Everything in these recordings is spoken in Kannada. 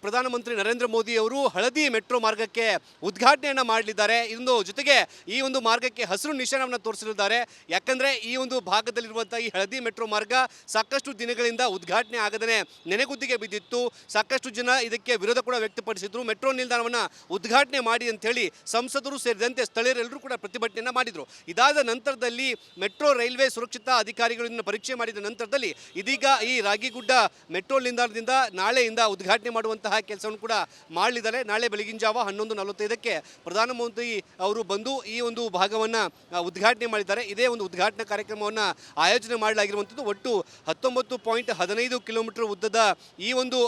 ಪ್ರಧಾನಮಂತ್ರಿ ನರೇಂದ್ರ ಮೋದಿ ಅವರು ಹಳದಿ ಮೆಟ್ರೋ ಮಾರ್ಗಕ್ಕೆ ಉದ್ಘಾಟನೆಯನ್ನು ಮಾಡಲಿದ್ದಾರೆ. ಇಂದು ಜೊತೆಗೆ ಈ ಒಂದು ಮಾರ್ಗಕ್ಕೆ ಹಸಿರು ನಿಶಾನವನ್ನು ತೋರಿಸಲಿದ್ದಾರೆ. ಯಾಕಂದರೆ ಈ ಒಂದು ಭಾಗದಲ್ಲಿರುವಂಥ ಈ ಹಳದಿ ಮೆಟ್ರೋ ಮಾರ್ಗ ಸಾಕಷ್ಟು ದಿನಗಳಿಂದ ಉದ್ಘಾಟನೆ ಆಗದೇ ನೆನೆಗುದ್ದಿಗೆ ಬಿದ್ದಿತ್ತು. ಸಾಕಷ್ಟು ಜನ ಇದಕ್ಕೆ ವಿರೋಧ ಕೂಡ ವ್ಯಕ್ತಪಡಿಸಿದ್ರು. ಮೆಟ್ರೋ ನಿಲ್ದಾಣವನ್ನು ಉದ್ಘಾಟನೆ ಮಾಡಿ ಅಂತೇಳಿ ಸಂಸದರು ಸೇರಿದಂತೆ ಸ್ಥಳೀಯರೆಲ್ಲರೂ ಕೂಡ ಪ್ರತಿಭಟನೆಯನ್ನು ಮಾಡಿದರು. ಇದಾದ ನಂತರದಲ್ಲಿ ಮೆಟ್ರೋ ರೈಲ್ವೆ ಸುರಕ್ಷತಾ ಅಧಿಕಾರಿಗಳಿಂದ ಪರೀಕ್ಷೆ ಮಾಡಿದ ನಂತರದಲ್ಲಿ ಇದೀಗ ಈ ರಾಗಿಗುಡ್ಡ ಮೆಟ್ರೋ ನಿಲ್ದಾಣದಿಂದ ನಾಳೆಯಿಂದ ಉದ್ಘಾಟನೆ ಮಾಡುವಂಥ ಕೆಲಸವನ್ನು ಕೂಡ ಮಾಡಲಿದ್ದಾರೆ. ನಾಳೆ ಬೆಳಗಿನ ಜಾವ 11:45ಕ್ಕೆ ಪ್ರಧಾನಮಂತ್ರಿ ಅವರು ಬಂದು ಈ ಒಂದು ಭಾಗವನ್ನು ಉದ್ಘಾಟನೆ ಮಾಡಿದ್ದಾರೆ. ಇದೇ ಒಂದು ಉದ್ಘಾಟನಾ ಕಾರ್ಯಕ್ರಮವನ್ನು ಆಯೋಜನೆ ಮಾಡಲಾಗಿರುವಂಥದ್ದು. ಒಟ್ಟು 19.15 ಕಿಲೋಮೀಟರ್ ಉದ್ದದ ಈ ಒಂದು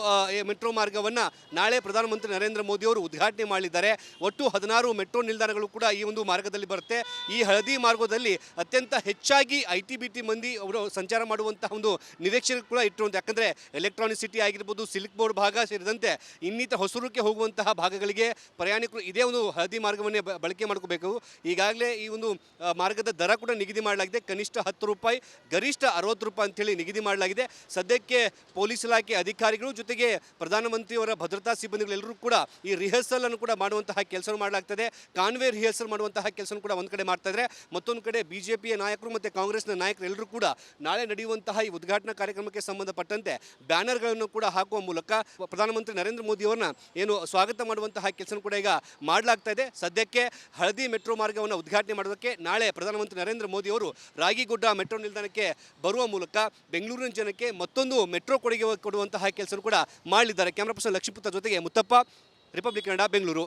ಮೆಟ್ರೋ ಮಾರ್ಗವನ್ನು ನಾಳೆ ಪ್ರಧಾನಮಂತ್ರಿ ನರೇಂದ್ರ ಮೋದಿ ಅವರು ಉದ್ಘಾಟನೆ ಮಾಡಲಿದ್ದಾರೆ. ಒಟ್ಟು 16 ಮೆಟ್ರೋ ನಿಲ್ದಾಣಗಳು ಕೂಡ ಈ ಒಂದು ಮಾರ್ಗದಲ್ಲಿ ಬರುತ್ತೆ. ಈ ಹಳದಿ ಮಾರ್ಗದಲ್ಲಿ ಅತ್ಯಂತ ಹೆಚ್ಚಾಗಿ ITBT ಮಂದಿ ಅವರು ಸಂಚಾರ ಮಾಡುವಂತಹ ಒಂದು ನಿರೀಕ್ಷೆ ಕೂಡ ಇಟ್ಟಿರುವಂಥ, ಯಾಕಂದರೆ ಎಲೆಕ್ಟ್ರಾನಿಕ್ ಸಿಟಿ ಆಗಿರ್ಬೋದು, ಸಿಲ್ಕ್ ಬೋರ್ಡ್ ಭಾಗ ಸೇರಿದಂತೆ ಇನ್ನಿತರ ಹೊಸೂರಕ್ಕೆ ಹೋಗುವಂತಹ ಭಾಗಗಳಿಗೆ ಪ್ರಯಾಣಿಕರು ಇದೇ ಒಂದು ಹಳದಿ ಮಾರ್ಗವನ್ನೇ ಬಳಕೆ ಮಾಡ್ಕೋಬೇಕು. ಈಗಾಗಲೇ ಈ ಒಂದು ಮಾರ್ಗದ ದರ ಕೂಡ ನಿಗದಿ ಮಾಡಲಾಗಿದೆ. ಕನಿಷ್ಠ 10 ರೂಪಾಯಿ, ಗರಿಷ್ಠ 60 ರೂಪಾಯಿ ಅಂತೇಳಿ ನಿಗದಿ ಮಾಡಲಾಗಿದೆ. ಸದ್ಯಕ್ಕೆ ಪೊಲೀಸ್ ಇಲಾಖೆ ಅಧಿಕಾರಿಗಳು ಜೊತೆಗೆ ಪ್ರಧಾನಮಂತ್ರಿಯವರ ಭದ್ರತಾ ಸಿಬ್ಬಂದಿಗಳೆಲ್ಲರೂ ಕೂಡ ಈ ರಿಹರ್ಸಲ್ ಅನ್ನು ಕೂಡ ಮಾಡುವಂತಹ ಕೆಲಸ ಮಾಡಲಾಗ್ತದೆ. ಕಾನ್ವೆ ರಿಹರ್ಸಲ್ ಮಾಡುವಂತಹ ಕೆಲಸ ಕೂಡ ಒಂದು ಕಡೆ ಮಾಡ್ತಾ ಇದ್ದಾರೆ. ಮತ್ತೊಂದು ಕಡೆ ಬಿಜೆಪಿಯ ನಾಯಕರು ಮತ್ತು ಕಾಂಗ್ರೆಸ್ನ ನಾಯಕರು ಎಲ್ಲರೂ ಕೂಡ ನಾಳೆ ನಡೆಯುವಂತಹ ಈ ಉದ್ಘಾಟನಾ ಕಾರ್ಯಕ್ರಮಕ್ಕೆ ಸಂಬಂಧಪಟ್ಟಂತೆ ಬ್ಯಾನರ್ಗಳನ್ನು ಕೂಡ ಹಾಕುವ ಮೂಲಕ ಪ್ರಧಾನಮಂತ್ರಿ ನರೇಂದ್ರ ಮೋದಿ ಅವರನ್ನ ಏನು ಸ್ವಾಗತ ಮಾಡುವಂತಹ ಕೆಲಸ ಕೂಡ ಈಗ ಮಾಡಲಾಗ್ತಾ ಇದೆ. ಸದ್ಯಕ್ಕೆ ಹಳದಿ ಮೆಟ್ರೋ ಮಾರ್ಗವನ್ನು ಉದ್ಘಾಟನೆ ಮಾಡೋದಕ್ಕೆ ನಾಳೆ ಪ್ರಧಾನಮಂತ್ರಿ ನರೇಂದ್ರ ಮೋದಿ ಅವರು ರಾಗಿಗುಡ್ಡ ಮೆಟ್ರೋ ನಿಲ್ದಾಣಕ್ಕೆ ಬರುವ ಮೂಲಕ ಬೆಂಗಳೂರಿನ ಜನಕ್ಕೆ ಮತ್ತೊಂದು ಮೆಟ್ರೋ ಕೊಡುಗೆ ಕೊಡುವಂತಹ ಕೆಲಸ ಕೂಡ ಮಾಡಲಿದ್ದಾರೆ. ಕ್ಯಾಮರಾ ಪರ್ಸನ್ ಲಕ್ಷ್ಮೀಪುತ್ರ ಜೊತೆಗೆ ಮುತ್ತಪ್ಪ, ರಿಪಬ್ಲಿಕ್ ಕನ್ನಡ, ಬೆಂಗಳೂರು.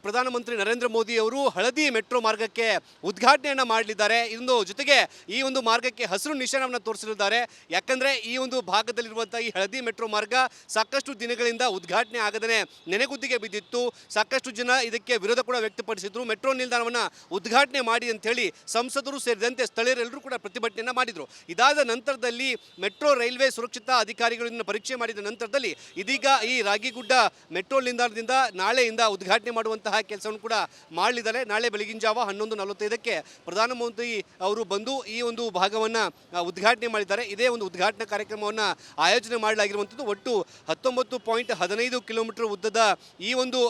ಪ್ರಧಾನಮಂತ್ರಿ ನರೇಂದ್ರ ಮೋದಿ ಅವರು ಹಳದಿ ಮೆಟ್ರೋ ಮಾರ್ಗಕ್ಕೆ ಉದ್ಘಾಟನೆಯನ್ನು ಮಾಡಲಿದ್ದಾರೆ. ಇಂದು ಜೊತೆಗೆ ಈ ಒಂದು ಮಾರ್ಗಕ್ಕೆ ಹಸಿರು ನಿಶಾನವನ್ನು ತೋರಿಸಲಿದ್ದಾರೆ. ಯಾಕಂದರೆ ಈ ಒಂದು ಭಾಗದಲ್ಲಿರುವಂಥ ಈ ಹಳದಿ ಮೆಟ್ರೋ ಮಾರ್ಗ ಸಾಕಷ್ಟು ದಿನಗಳಿಂದ ಉದ್ಘಾಟನೆ ಆಗದೇ ನೆನೆಗುದ್ದಿಗೆ ಬಿದ್ದಿತ್ತು. ಸಾಕಷ್ಟು ಜನ ಇದಕ್ಕೆ ವಿರೋಧ ಕೂಡ ವ್ಯಕ್ತಪಡಿಸಿದ್ರು. ಮೆಟ್ರೋ ನಿಲ್ದಾಣವನ್ನು ಉದ್ಘಾಟನೆ ಮಾಡಿ ಅಂತೇಳಿ ಸಂಸದರು ಸೇರಿದಂತೆ ಸ್ಥಳೀಯರೆಲ್ಲರೂ ಕೂಡ ಪ್ರತಿಭಟನೆಯನ್ನು ಮಾಡಿದರು. ಇದಾದ ನಂತರದಲ್ಲಿ ಮೆಟ್ರೋ ರೈಲ್ವೆ ಸುರಕ್ಷತಾ ಅಧಿಕಾರಿಗಳಿಂದ ಪರೀಕ್ಷೆ ಮಾಡಿದ ನಂತರದಲ್ಲಿ ಇದೀಗ ಈ ರಾಗಿಗುಡ್ಡ ಮೆಟ್ರೋ ನಿಲ್ದಾಣದಿಂದ ನಾಳೆಯಿಂದ ಉದ್ಘಾಟನೆ ಮಾಡುವಂತಹ ಕೆಲಸವನ್ನು ಕೂಡ ಮಾಡಲಿದ್ದಾರೆ. ನಾಳೆ ಬೆಳಗಿನ ಜಾವ 11:45ಕ್ಕೆ ಪ್ರಧಾನಮಂತ್ರಿ ಅವರು ಬಂದು ಈ ಒಂದು ಭಾಗವನ್ನು ಉದ್ಘಾಟನೆ ಮಾಡಿದ್ದಾರೆ. ಇದೇ ಒಂದು ಉದ್ಘಾಟನಾ ಕಾರ್ಯಕ್ರಮವನ್ನು ಆಯೋಜನೆ ಮಾಡಲಾಗಿರುವಂಥದ್ದು. ಒಟ್ಟು 19.15 ಕಿಲೋಮೀಟರ್ ಉದ್ದದ ಈ ಒಂದು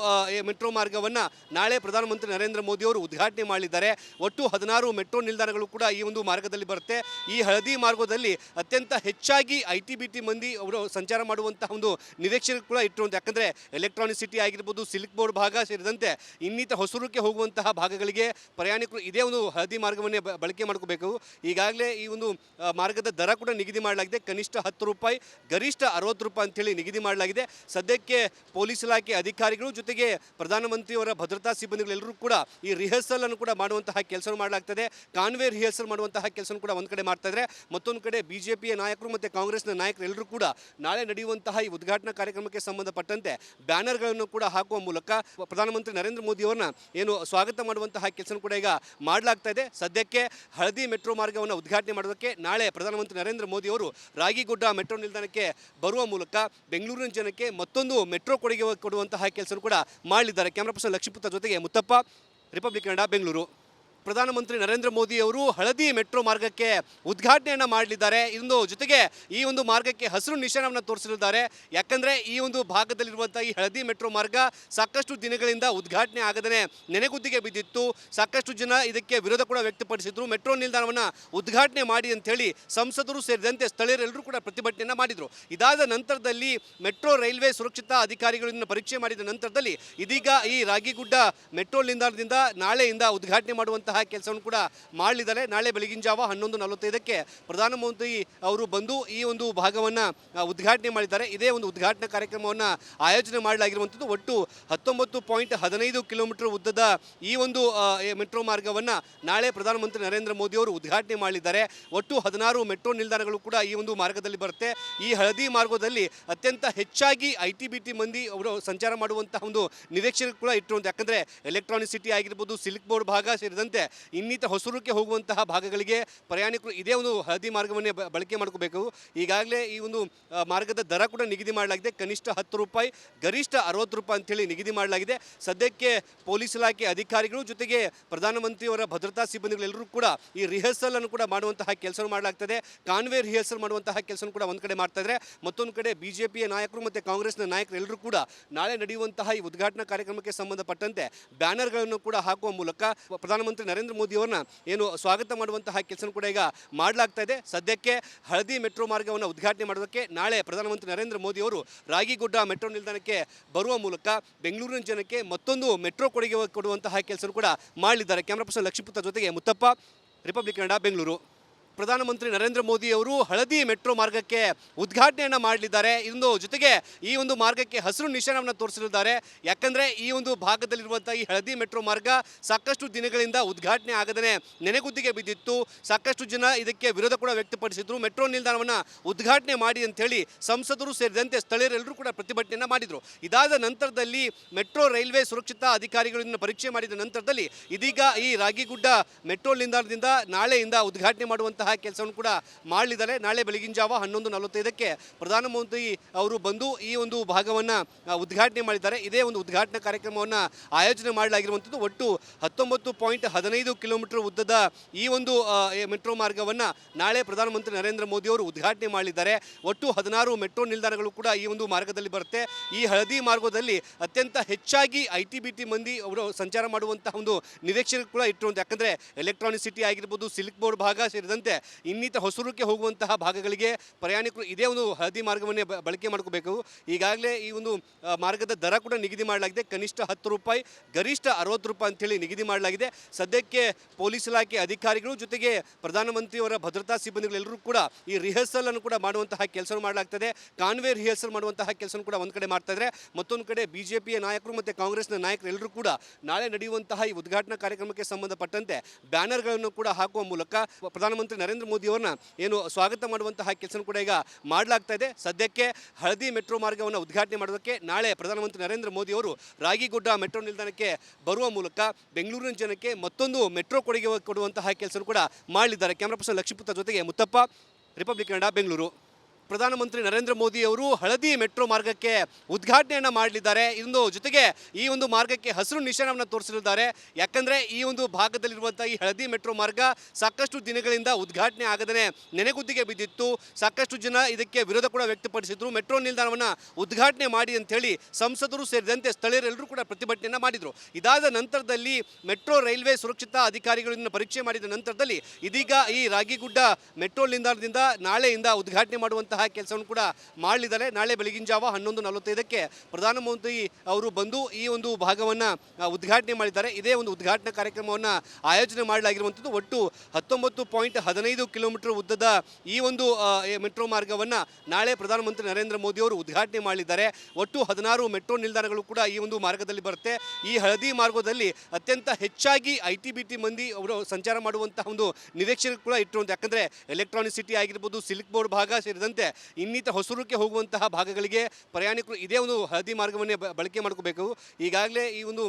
ಮೆಟ್ರೋ ಮಾರ್ಗವನ್ನು ನಾಳೆ ಪ್ರಧಾನಮಂತ್ರಿ ನರೇಂದ್ರ ಮೋದಿ ಅವರು ಉದ್ಘಾಟನೆ ಮಾಡಲಿದ್ದಾರೆ. ಒಟ್ಟು 16 ಮೆಟ್ರೋ ನಿಲ್ದಾಣಗಳು ಕೂಡ ಈ ಒಂದು ಮಾರ್ಗದಲ್ಲಿ ಬರುತ್ತೆ. ಈ ಹಳದಿ ಮಾರ್ಗದಲ್ಲಿ ಅತ್ಯಂತ ಹೆಚ್ಚಾಗಿ ITBT ಮಂದಿ ಅವರು ಸಂಚಾರ ಮಾಡುವಂತಹ ಒಂದು ನಿರೀಕ್ಷೆ ಕೂಡ ಇಟ್ಟಿರುವಂಥ, ಯಾಕಂದರೆ ಎಲೆಕ್ಟ್ರಾನಿಕ್ ಸಿಟಿ ಆಗಿರ್ಬೋದು, ಸಿಲ್ಕ್ ಬೋರ್ಡ್ ಭಾಗ ಸೇರಿದಂತೆ ಇನ್ನಿತರ ಹೊಸೂರಕ್ಕೆ ಹೋಗುವಂತಹ ಭಾಗಗಳಿಗೆ ಪ್ರಯಾಣಿಕರು ಇದೇ ಒಂದು ಹಳದಿ ಮಾರ್ಗವನ್ನೇ ಬಳಕೆ ಮಾಡ್ಕೋಬೇಕು. ಈಗಾಗಲೇ ಈ ಒಂದು ಮಾರ್ಗದ ದರ ಕೂಡ ನಿಗದಿ ಮಾಡಲಾಗಿದೆ. ಕನಿಷ್ಠ 10 ರೂಪಾಯಿ, ಗರಿಷ್ಠ 60 ರೂಪಾಯಿ ಅಂತೇಳಿ ನಿಗದಿ ಮಾಡಲಾಗಿದೆ. ಸದ್ಯಕ್ಕೆ ಪೊಲೀಸ್ ಇಲಾಖೆ ಅಧಿಕಾರಿಗಳು ಜೊತೆಗೆ ಪ್ರಧಾನಮಂತ್ರಿಯವರ ಭದ್ರತಾ ಸಿಬ್ಬಂದಿಗಳೆಲ್ಲರೂ ಕೂಡ ಈ ರಿಹರ್ಸಲ್ ಅನ್ನು ಕೂಡ ಮಾಡುವಂತಹ ಕೆಲಸ ಮಾಡಲಾಗ್ತದೆ. ಕಾನ್ವೆ ರಿಹರ್ಸಲ್ ಮಾಡುವಂತಹ ಕೆಲಸ ಕೂಡ ಒಂದು ಕಡೆ ಮಾಡ್ತಾ ಇದ್ದಾರೆ. ಮತ್ತೊಂದು ಕಡೆ ಬಿಜೆಪಿಯ ನಾಯಕರು ಮತ್ತು ಕಾಂಗ್ರೆಸ್ನ ನಾಯಕರು ಎಲ್ಲರೂ ಕೂಡ ನಾಳೆ ನಡೆಯುವಂತಹ ಈ ಉದ್ಘಾಟನಾ ಕಾರ್ಯಕ್ರಮಕ್ಕೆ ಸಂಬಂಧಪಟ್ಟಂತೆ ಬ್ಯಾನರ್ಗಳನ್ನು ಕೂಡ ಹಾಕುವ ಮೂಲಕ ಪ್ರಧಾನಮಂತ್ರಿ ನರೇಂದ್ರ ಮೋದಿ ಅವರನ್ನ ಏನು ಸ್ವಾಗತ ಮಾಡುವಂತಹ ಕೆಲಸ ಕೂಡ ಈಗ ಮಾಡಲಾಗ್ತಾ ಇದೆ. ಸದ್ಯಕ್ಕೆ ಹಳದಿ ಮೆಟ್ರೋ ಮಾರ್ಗವನ್ನು ಉದ್ಘಾಟನೆ ಮಾಡೋದಕ್ಕೆ ನಾಳೆ ಪ್ರಧಾನಮಂತ್ರಿ ನರೇಂದ್ರ ಮೋದಿ ಅವರು ರಾಗಿಗುಡ್ಡ ಮೆಟ್ರೋ ನಿಲ್ದಾಣಕ್ಕೆ ಬರುವ ಮೂಲಕ ಬೆಂಗಳೂರಿನ ಜನಕ್ಕೆ ಮತ್ತೊಂದು ಮೆಟ್ರೋ ಕೊಡುಗೆ ಕೊಡುವಂತಹ ಕೆಲಸ ಕೂಡ ಮಾಡಲಿದ್ದಾರೆ. ಕ್ಯಾಮರಾ ಪರ್ಸನ್ ಲಕ್ಷ್ಮೀಪುತ್ರ ಜೊತೆಗೆ ಮುತ್ತಪ್ಪ, ರಿಪಬ್ಲಿಕ್ ಕನ್ನಡ, ಬೆಂಗಳೂರು. ಪ್ರಧಾನಮಂತ್ರಿ ನರೇಂದ್ರ ಮೋದಿ ಅವರು ಹಳದಿ ಮೆಟ್ರೋ ಮಾರ್ಗಕ್ಕೆ ಉದ್ಘಾಟನೆಯನ್ನು ಮಾಡಲಿದ್ದಾರೆ. ಇಂದು ಜೊತೆಗೆ ಈ ಒಂದು ಮಾರ್ಗಕ್ಕೆ ಹಸಿರು ನಿಶಾನವನ್ನು ತೋರಿಸಲಿದ್ದಾರೆ. ಯಾಕಂದರೆ ಈ ಒಂದು ಭಾಗದಲ್ಲಿರುವಂಥ ಈ ಹಳದಿ ಮೆಟ್ರೋ ಮಾರ್ಗ ಸಾಕಷ್ಟು ದಿನಗಳಿಂದ ಉದ್ಘಾಟನೆ ಆಗದೇ ನೆನೆಗುದ್ದಿಗೆ ಬಿದ್ದಿತ್ತು. ಸಾಕಷ್ಟು ಜನ ಇದಕ್ಕೆ ವಿರೋಧ ಕೂಡ ವ್ಯಕ್ತಪಡಿಸಿದ್ರು. ಮೆಟ್ರೋ ನಿಲ್ದಾಣವನ್ನು ಉದ್ಘಾಟನೆ ಮಾಡಿ ಅಂತೇಳಿ ಸಂಸದರು ಸೇರಿದಂತೆ ಸ್ಥಳೀಯರೆಲ್ಲರೂ ಕೂಡ ಪ್ರತಿಭಟನೆಯನ್ನು ಮಾಡಿದರು. ಇದಾದ ನಂತರದಲ್ಲಿ ಮೆಟ್ರೋ ರೈಲ್ವೆ ಸುರಕ್ಷತಾ ಅಧಿಕಾರಿಗಳಿಂದ ಪರೀಕ್ಷೆ ಮಾಡಿದ ನಂತರದಲ್ಲಿ ಇದೀಗ ಈ ರಾಗಿಗುಡ್ಡ ಮೆಟ್ರೋ ನಿಲ್ದಾಣದಿಂದ ನಾಳೆಯಿಂದ ಉದ್ಘಾಟನೆ ಮಾಡುವಂತಹ ಕೆಲಸವನ್ನು ಕೂಡ ಮಾಡಲಿದ್ದಾರೆ. ನಾಳೆ ಬೆಳಗಿನ ಜಾವ 11:45ಕ್ಕೆ ಪ್ರಧಾನಮಂತ್ರಿ ಅವರು ಬಂದು ಈ ಒಂದು ಭಾಗವನ್ನು ಉದ್ಘಾಟನೆ ಮಾಡಿದ್ದಾರೆ. ಇದೇ ಒಂದು ಉದ್ಘಾಟನಾ ಕಾರ್ಯಕ್ರಮವನ್ನು ಆಯೋಜನೆ ಮಾಡಲಾಗಿರುವಂಥದ್ದು. ಒಟ್ಟು 19.15 ಕಿಲೋಮೀಟರ್ ಉದ್ದದ ಈ ಒಂದು ಮೆಟ್ರೋ ಮಾರ್ಗವನ್ನು ನಾಳೆ ಪ್ರಧಾನಮಂತ್ರಿ ನರೇಂದ್ರ ಮೋದಿ ಅವರು ಉದ್ಘಾಟನೆ ಮಾಡಲಿದ್ದಾರೆ. ಒಟ್ಟು 16 ಮೆಟ್ರೋ ನಿಲ್ದಾಣಗಳು ಕೂಡ ಈ ಒಂದು ಮಾರ್ಗದಲ್ಲಿ ಬರುತ್ತೆ. ಈ ಹಳದಿ ಮಾರ್ಗದಲ್ಲಿ ಅತ್ಯಂತ ಹೆಚ್ಚಾಗಿ ITBT ಮಂದಿ ಅವರು ಸಂಚಾರ ಮಾಡುವಂತಹ ಒಂದು ನಿರೀಕ್ಷೆ ಕೂಡ ಇಟ್ಟಿರುವಂಥ, ಯಾಕಂದರೆ ಎಲೆಕ್ಟ್ರಾನಿಕ್ ಸಿಟಿ ಆಗಿರ್ಬೋದು, ಸಿಲ್ಕ್ ಬೋರ್ಡ್ ಭಾಗ ಸೇರಿದಂತೆ ಸೇರಿದಂತೆ ಇನ್ನಿತರ ಹೊಸೂರಕ್ಕೆ ಹೋಗುವಂತಹ ಭಾಗಗಳಿಗೆ ಪ್ರಯಾಣಿಕರು ಇದೇ ಒಂದು ಹಳದಿ ಮಾರ್ಗವನ್ನೇ ಬಳಕೆ ಮಾಡ್ಕೋಬೇಕು. ಈಗಾಗಲೇ ಈ ಒಂದು ಮಾರ್ಗದ ದರ ಕೂಡ ನಿಗದಿ ಮಾಡಲಾಗಿದೆ. ಕನಿಷ್ಠ 10 ರೂಪಾಯಿ, ಗರಿಷ್ಠ 60 ರೂಪಾಯಿ ಅಂತೇಳಿ ನಿಗದಿ ಮಾಡಲಾಗಿದೆ. ಸದ್ಯಕ್ಕೆ ಪೊಲೀಸ್ ಇಲಾಖೆ ಅಧಿಕಾರಿಗಳು ಜೊತೆಗೆ ಪ್ರಧಾನಮಂತ್ರಿಯವರ ಭದ್ರತಾ ಸಿಬ್ಬಂದಿಗಳೆಲ್ಲರೂ ಕೂಡ ಈ ರಿಹರ್ಸಲ್ ಅನ್ನು ಕೂಡ ಮಾಡುವಂತಹ ಕೆಲಸ ಮಾಡಲಾಗ್ತದೆ. ಕಾನ್ವೆ ರಿಹರ್ಸಲ್ ಮಾಡುವಂತಹ ಕೆಲಸ ಕೂಡ ಒಂದು ಕಡೆ ಮಾಡ್ತಾ ಇದ್ದಾರೆ. ಮತ್ತೊಂದು ಕಡೆ ಬಿಜೆಪಿಯ ನಾಯಕರು ಮತ್ತು ಕಾಂಗ್ರೆಸ್ನ ನಾಯಕರು ಎಲ್ಲರೂ ಕೂಡ ನಾಳೆ ನಡೆಯುವಂತಹ ಈ ಉದ್ಘಾಟನಾ ಕಾರ್ಯಕ್ರಮಕ್ಕೆ ಸಂಬಂಧಪಟ್ಟಂತೆ ಬ್ಯಾನರ್ಗಳನ್ನು ಕೂಡ ಹಾಕುವ ಮೂಲಕ ಪ್ರಧಾನಮಂತ್ರಿ ನರೇಂದ್ರ ಮೋದಿ ಅವರನ್ನ ಏನು ಸ್ವಾಗತ ಮಾಡುವಂತಹ ಕೆಲಸ ಕೂಡ ಈಗ ಮಾಡಲಾಗ್ತಾ ಇದೆ. ಸದ್ಯಕ್ಕೆ ಹಳದಿ ಮೆಟ್ರೋ ಮಾರ್ಗವನ್ನು ಉದ್ಘಾಟನೆ ಮಾಡೋದಕ್ಕೆ ನಾಳೆ ಪ್ರಧಾನಮಂತ್ರಿ ನರೇಂದ್ರ ಮೋದಿ ಅವರು ರಾಗಿಗುಡ್ಡ ಮೆಟ್ರೋ ನಿಲ್ದಾಣಕ್ಕೆ ಬರುವ ಮೂಲಕ ಬೆಂಗಳೂರಿನ ಜನಕ್ಕೆ ಮತ್ತೊಂದು ಮೆಟ್ರೋ ಕೊಡುಗೆ ಕೊಡುವಂತಹ ಕೆಲಸ ಕೂಡ ಮಾಡಲಿದ್ದಾರೆ. ಕ್ಯಾಮರಾ ಪರ್ಸನ್ ಲಕ್ಷ್ಮೀಪುತ್ರ ಜೊತೆಗೆ ಮುತ್ತಪ್ಪ, ರಿಪಬ್ಲಿಕ್ ಕನ್ನಡ, ಬೆಂಗಳೂರು. ಪ್ರಧಾನಮಂತ್ರಿ ನರೇಂದ್ರ ಮೋದಿ ಅವರು ಹಳದಿ ಮೆಟ್ರೋ ಮಾರ್ಗಕ್ಕೆ ಉದ್ಘಾಟನೆಯನ್ನು ಮಾಡಲಿದ್ದಾರೆ. ಇಂದು ಜೊತೆಗೆ ಈ ಒಂದು ಮಾರ್ಗಕ್ಕೆ ಹಸಿರು ನಿಶಾನವನ್ನು ತೋರಿಸಲಿದ್ದಾರೆ. ಯಾಕಂದರೆ ಈ ಒಂದು ಭಾಗದಲ್ಲಿರುವಂಥ ಈ ಹಳದಿ ಮೆಟ್ರೋ ಮಾರ್ಗ ಸಾಕಷ್ಟು ದಿನಗಳಿಂದ ಉದ್ಘಾಟನೆ ಆಗದೇ ನೆನೆಗುದ್ದಿಗೆ ಬಿದ್ದಿತ್ತು. ಸಾಕಷ್ಟು ಜನ ಇದಕ್ಕೆ ವಿರೋಧ ಕೂಡ ವ್ಯಕ್ತಪಡಿಸಿದ್ರು. ಮೆಟ್ರೋ ನಿಲ್ದಾಣವನ್ನು ಉದ್ಘಾಟನೆ ಮಾಡಿ ಅಂಥೇಳಿ ಸಂಸದರು ಸೇರಿದಂತೆ ಸ್ಥಳೀಯರೆಲ್ಲರೂ ಕೂಡ ಪ್ರತಿಭಟನೆಯನ್ನು ಮಾಡಿದರು. ಇದಾದ ನಂತರದಲ್ಲಿ ಮೆಟ್ರೋ ರೈಲ್ವೆ ಸುರಕ್ಷತಾ ಅಧಿಕಾರಿಗಳಿಂದ ಪರೀಕ್ಷೆ ಮಾಡಿದ ನಂತರದಲ್ಲಿ ಇದೀಗ ಈ ರಾಗಿಗುಡ್ಡ ಮೆಟ್ರೋ ನಿಲ್ದಾಣದಿಂದ ನಾಳೆಯಿಂದ ಉದ್ಘಾಟನೆ ಮಾಡುವಂತಹ ಕೆಲಸವನ್ನು ಕೂಡ ಮಾಡಲಿದ್ದಾರೆ. ನಾಳೆ ಬೆಳಗಿನ ಜಾವ 11:45ಕ್ಕೆ ಪ್ರಧಾನಮಂತ್ರಿ ಅವರು ಬಂದು ಈ ಒಂದು ಭಾಗವನ್ನು ಉದ್ಘಾಟನೆ ಮಾಡಿದ್ದಾರೆ. ಇದೇ ಒಂದು ಉದ್ಘಾಟನಾ ಕಾರ್ಯಕ್ರಮವನ್ನು ಆಯೋಜನೆ ಮಾಡಲಾಗಿರುವಂಥದ್ದು. ಒಟ್ಟು 19.15 ಕಿಲೋಮೀಟರ್ ಉದ್ದದ ಈ ಒಂದು ಮೆಟ್ರೋ ಮಾರ್ಗವನ್ನು ನಾಳೆ ಪ್ರಧಾನಮಂತ್ರಿ ನರೇಂದ್ರ ಮೋದಿ ಅವರು ಉದ್ಘಾಟನೆ ಮಾಡಲಿದ್ದಾರೆ. ಒಟ್ಟು 16 ಮೆಟ್ರೋ ನಿಲ್ದಾಣಗಳು ಕೂಡ ಈ ಒಂದು ಮಾರ್ಗದಲ್ಲಿ ಬರುತ್ತೆ. ಈ ಹಳದಿ ಮಾರ್ಗದಲ್ಲಿ ಅತ್ಯಂತ ಹೆಚ್ಚಾಗಿ IT-BT ಮಂದಿ ಅವರು ಸಂಚಾರ ಮಾಡುವಂತಹ ಒಂದು ನಿರೀಕ್ಷೆ ಕೂಡ ಇಟ್ಟಿರುವಂಥ, ಯಾಕಂದರೆ ಎಲೆಕ್ಟ್ರಾನಿಕ್ ಸಿಟಿ ಆಗಿರ್ಬೋದು, ಸಿಲ್ಕ್ ಬೋರ್ಡ್ ಭಾಗ ಸೇರಿದಂತೆ ಇನ್ನಿತರ ಹೊಸೂರಕ್ಕೆ ಹೋಗುವಂತಹ ಭಾಗಗಳಿಗೆ ಪ್ರಯಾಣಿಕರು ಇದೇ ಒಂದು ಹಳದಿ ಮಾರ್ಗವನ್ನೇ ಬಳಕೆ ಮಾಡ್ಕೋಬೇಕು. ಈಗಾಗಲೇ ಈ ಒಂದು ಮಾರ್ಗದ ದರ ಕೂಡ ನಿಗದಿ ಮಾಡಲಾಗಿದೆ. ಕನಿಷ್ಠ 10 ರೂಪಾಯಿ, ಗರಿಷ್ಠ 60 ರೂಪಾಯಿ ಅಂತೇಳಿ ನಿಗದಿ ಮಾಡಲಾಗಿದೆ. ಸದ್ಯಕ್ಕೆ ಪೊಲೀಸ್ ಇಲಾಖೆ ಅಧಿಕಾರಿಗಳು ಜೊತೆಗೆ ಪ್ರಧಾನಮಂತ್ರಿಯವರ ಭದ್ರತಾ ಸಿಬ್ಬಂದಿಗಳೆಲ್ಲರೂ ಕೂಡ ಈ ರಿಹರ್ಸಲ್ ಅನ್ನು ಕೂಡ ಮಾಡುವಂತಹ ಕೆಲಸ ಮಾಡಲಾಗ್ತದೆ. ಕಾನ್ವೆ ರಿಹರ್ಸಲ್ ಮಾಡುವಂತಹ ಕೆಲಸ ಕೂಡ ಒಂದು ಕಡೆ ಮಾಡ್ತಾ ಇದ್ದಾರೆ. ಮತ್ತೊಂದು ಕಡೆ ಬಿಜೆಪಿಯ ನಾಯಕರು ಮತ್ತು ಕಾಂಗ್ರೆಸ್ನ ನಾಯಕರು ಎಲ್ಲರೂ ಕೂಡ ನಾಳೆ ನಡೆಯುವಂತಹ ಈ ಉದ್ಘಾಟನಾ ಕಾರ್ಯಕ್ರಮಕ್ಕೆ ಸಂಬಂಧಪಟ್ಟಂತೆ ಬ್ಯಾನರ್ಗಳನ್ನು ಕೂಡ ಹಾಕುವ ಮೂಲಕ ಪ್ರಧಾನಮಂತ್ರಿ ನರೇಂದ್ರ ಮೋದಿ ಅವರನ್ನ ಏನು ಸ್ವಾಗತ ಮಾಡುವಂತಹ ಕೆಲಸ ಕೂಡ ಈಗ ಮಾಡಲಾಗ್ತಾ ಇದೆ. ಸದ್ಯಕ್ಕೆ ಹಳದಿ ಮೆಟ್ರೋ ಮಾರ್ಗವನ್ನು ಉದ್ಘಾಟನೆ ಮಾಡೋದಕ್ಕೆ ನಾಳೆ ಪ್ರಧಾನಮಂತ್ರಿ ನರೇಂದ್ರ ಮೋದಿ ಅವರು ರಾಗಿಗುಡ್ಡ ಮೆಟ್ರೋ ನಿಲ್ದಾಣಕ್ಕೆ ಬರುವ ಮೂಲಕ ಬೆಂಗಳೂರಿನ ಜನಕ್ಕೆ ಮತ್ತೊಂದು ಮೆಟ್ರೋ ಕೊಡುಗೆ ಕೊಡುವಂತಹ ಕೆಲಸ ಕೂಡ ಮಾಡಲಿದ್ದಾರೆ. ಕ್ಯಾಮರಾ ಪರ್ಸನ್ ಲಕ್ಷ್ಮೀಪುತ್ರ ಜೊತೆಗೆ ಮುತ್ತಪ್ಪ, ರಿಪಬ್ಲಿಕ್ ಕನ್ನಡ, ಬೆಂಗಳೂರು. ಪ್ರಧಾನಮಂತ್ರಿ ನರೇಂದ್ರ ಮೋದಿ ಅವರು ಹಳದಿ ಮೆಟ್ರೋ ಮಾರ್ಗಕ್ಕೆ ಉದ್ಘಾಟನೆಯನ್ನು ಮಾಡಲಿದ್ದಾರೆ. ಇಂದು ಜೊತೆಗೆ ಈ ಒಂದು ಮಾರ್ಗಕ್ಕೆ ಹಸಿರು ನಿಶಾನವನ್ನು ತೋರಿಸಲಿದ್ದಾರೆ. ಯಾಕಂದರೆ ಈ ಒಂದು ಭಾಗದಲ್ಲಿರುವಂಥ ಈ ಹಳದಿ ಮೆಟ್ರೋ ಮಾರ್ಗ ಸಾಕಷ್ಟು ದಿನಗಳಿಂದ ಉದ್ಘಾಟನೆ ಆಗದೇ ನೆನೆಗುದ್ದಿಗೆ ಬಿದ್ದಿತ್ತು. ಸಾಕಷ್ಟು ಜನ ಇದಕ್ಕೆ ವಿರೋಧ ಕೂಡ ವ್ಯಕ್ತಪಡಿಸಿದ್ರು. ಮೆಟ್ರೋ ನಿಲ್ದಾಣವನ್ನು ಉದ್ಘಾಟನೆ ಮಾಡಿ ಅಂಥೇಳಿ ಸಂಸದರು ಸೇರಿದಂತೆ ಸ್ಥಳೀಯರೆಲ್ಲರೂ ಕೂಡ ಪ್ರತಿಭಟನೆಯನ್ನು ಮಾಡಿದರು. ಇದಾದ ನಂತರದಲ್ಲಿ ಮೆಟ್ರೋ ರೈಲ್ವೆ ಸುರಕ್ಷತಾ ಅಧಿಕಾರಿಗಳಿಂದ ಪರೀಕ್ಷೆ ಮಾಡಿದ ನಂತರದಲ್ಲಿ ಇದೀಗ ಈ ರಾಗಿಗುಡ್ಡ ಮೆಟ್ರೋ ನಿಲ್ದಾಣದಿಂದ ನಾಳೆಯಿಂದ ಉದ್ಘಾಟನೆ ಮಾಡುವಂತಹ ಕೆಲಸವನ್ನು ಕೂಡ ಮಾಡಲಿದ್ದಾರೆ. ನಾಳೆ ಬೆಳಗಿನ ಜಾವ 11:45ಕ್ಕೆ ಪ್ರಧಾನಮಂತ್ರಿ ಅವರು ಬಂದು ಈ ಒಂದು ಭಾಗವನ್ನು ಉದ್ಘಾಟನೆ ಮಾಡಿದ್ದಾರೆ. ಇದೇ ಒಂದು ಉದ್ಘಾಟನಾ ಕಾರ್ಯಕ್ರಮವನ್ನು ಆಯೋಜನೆ ಮಾಡಲಾಗಿರುವಂಥದ್ದು. ಒಟ್ಟು 19.15 ಕಿಲೋಮೀಟರ್ ಉದ್ದದ ಈ ಒಂದು ಮೆಟ್ರೋ ಮಾರ್ಗವನ್ನು ನಾಳೆ ಪ್ರಧಾನಮಂತ್ರಿ ನರೇಂದ್ರ ಮೋದಿ ಅವರು ಉದ್ಘಾಟನೆ ಮಾಡಲಿದ್ದಾರೆ. ಒಟ್ಟು 16 ಮೆಟ್ರೋ ನಿಲ್ದಾಣಗಳು ಕೂಡ ಈ ಒಂದು ಮಾರ್ಗದಲ್ಲಿ ಬರುತ್ತೆ. ಈ ಹಳದಿ ಮಾರ್ಗದಲ್ಲಿ ಅತ್ಯಂತ ಹೆಚ್ಚಾಗಿ IT-BT ಮಂದಿ ಅವರು ಸಂಚಾರ ಮಾಡುವಂತಹ ಒಂದು ನಿರೀಕ್ಷೆ ಕೂಡ ಇಟ್ಟಿರುವಂಥ, ಯಾಕಂದರೆ ಎಲೆಕ್ಟ್ರಾನಿಕ್ ಸಿಟಿ ಆಗಿರ್ಬೋದು, ಸಿಲ್ಕ್ ಬೋರ್ಡ್ ಭಾಗ ಸೇರಿದಂತೆ ಇನ್ನಿತರ ಹೊಸೂರಕ್ಕೆ ಹೋಗುವಂತಹ ಭಾಗಗಳಿಗೆ ಪ್ರಯಾಣಿಕರು ಇದೇ ಒಂದು ಹಳದಿ ಮಾರ್ಗವನ್ನೇ ಬಳಕೆ ಮಾಡ್ಕೋಬೇಕು. ಈಗಾಗಲೇ ಈ ಒಂದು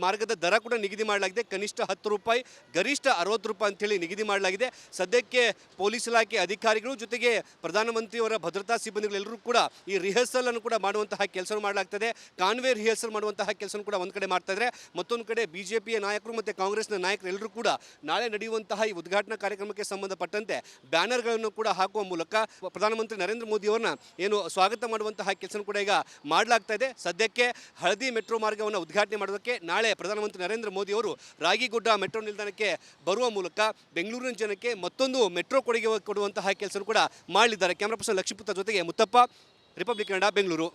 ಮಾರ್ಗದ ದರ ಕೂಡ ನಿಗದಿ ಮಾಡಲಾಗಿದೆ. ಕನಿಷ್ಠ 10 ರೂಪಾಯಿ, ಗರಿಷ್ಠ 60 ರೂಪಾಯಿ ಅಂತೇಳಿ ನಿಗದಿ ಮಾಡಲಾಗಿದೆ. ಸದ್ಯಕ್ಕೆ ಪೊಲೀಸ್ ಇಲಾಖೆ ಅಧಿಕಾರಿಗಳು ಜೊತೆಗೆ ಪ್ರಧಾನಮಂತ್ರಿಯವರ ಭದ್ರತಾ ಸಿಬ್ಬಂದಿಗಳೆಲ್ಲರೂ ಕೂಡ ಈ ರಿಹರ್ಸಲ್ ಅನ್ನು ಕೂಡ ಮಾಡುವಂತಹ ಕೆಲಸ ಮಾಡಲಾಗ್ತದೆ. ಕಾನ್ವೆ ರಿಹರ್ಸಲ್ ಮಾಡುವಂತಹ ಕೆಲಸ ಕೂಡ ಒಂದು ಕಡೆ ಮಾಡ್ತಾ ಇದ್ದಾರೆ. ಮತ್ತೊಂದು ಕಡೆ ಬಿಜೆಪಿಯ ನಾಯಕರು ಮತ್ತು ಕಾಂಗ್ರೆಸ್ನ ನಾಯಕರು ಎಲ್ಲರೂ ಕೂಡ ನಾಳೆ ನಡೆಯುವಂತಹ ಈ ಉದ್ಘಾಟನಾ ಕಾರ್ಯಕ್ರಮಕ್ಕೆ ಸಂಬಂಧಪಟ್ಟಂತೆ ಬ್ಯಾನರ್ಗಳನ್ನು ಕೂಡ ಹಾಕುವ ಮೂಲಕ ಪ್ರಧಾನಮಂತ್ರಿ ನರೇಂದ್ರ ಮೋದಿ ಅವರನ್ನ ಏನು ಸ್ವಾಗತ ಮಾಡುವಂತಹ ಕೆಲಸ ಕೂಡ ಈಗ ಮಾಡಲಾಗ್ತಾ ಇದೆ. ಸದ್ಯಕ್ಕೆ ಹಳದಿ ಮೆಟ್ರೋ ಮಾರ್ಗವನ್ನು ಉದ್ಘಾಟನೆ ಮಾಡೋದಕ್ಕೆ ನಾಳೆ ಪ್ರಧಾನಮಂತ್ರಿ ನರೇಂದ್ರ ಮೋದಿ ಅವರು ರಾಗಿಗುಡ್ಡ ಮೆಟ್ರೋ ನಿಲ್ದಾಣಕ್ಕೆ ಬರುವ ಮೂಲಕ ಬೆಂಗಳೂರಿನ ಜನಕ್ಕೆ ಮತ್ತೊಂದು ಮೆಟ್ರೋ ಕೊಡುಗೆ ಕೊಡುವಂತಹ ಕೆಲಸ ಕೂಡ ಮಾಡಲಿದ್ದಾರೆ. ಕ್ಯಾಮರಾ ಪರ್ಸನ್ ಲಕ್ಷ್ಮೀಪುತ್ರ ಜೊತೆಗೆ ಮುತ್ತಪ್ಪ, ರಿಪಬ್ಲಿಕ್ ಕನ್ನಡ, ಬೆಂಗಳೂರು.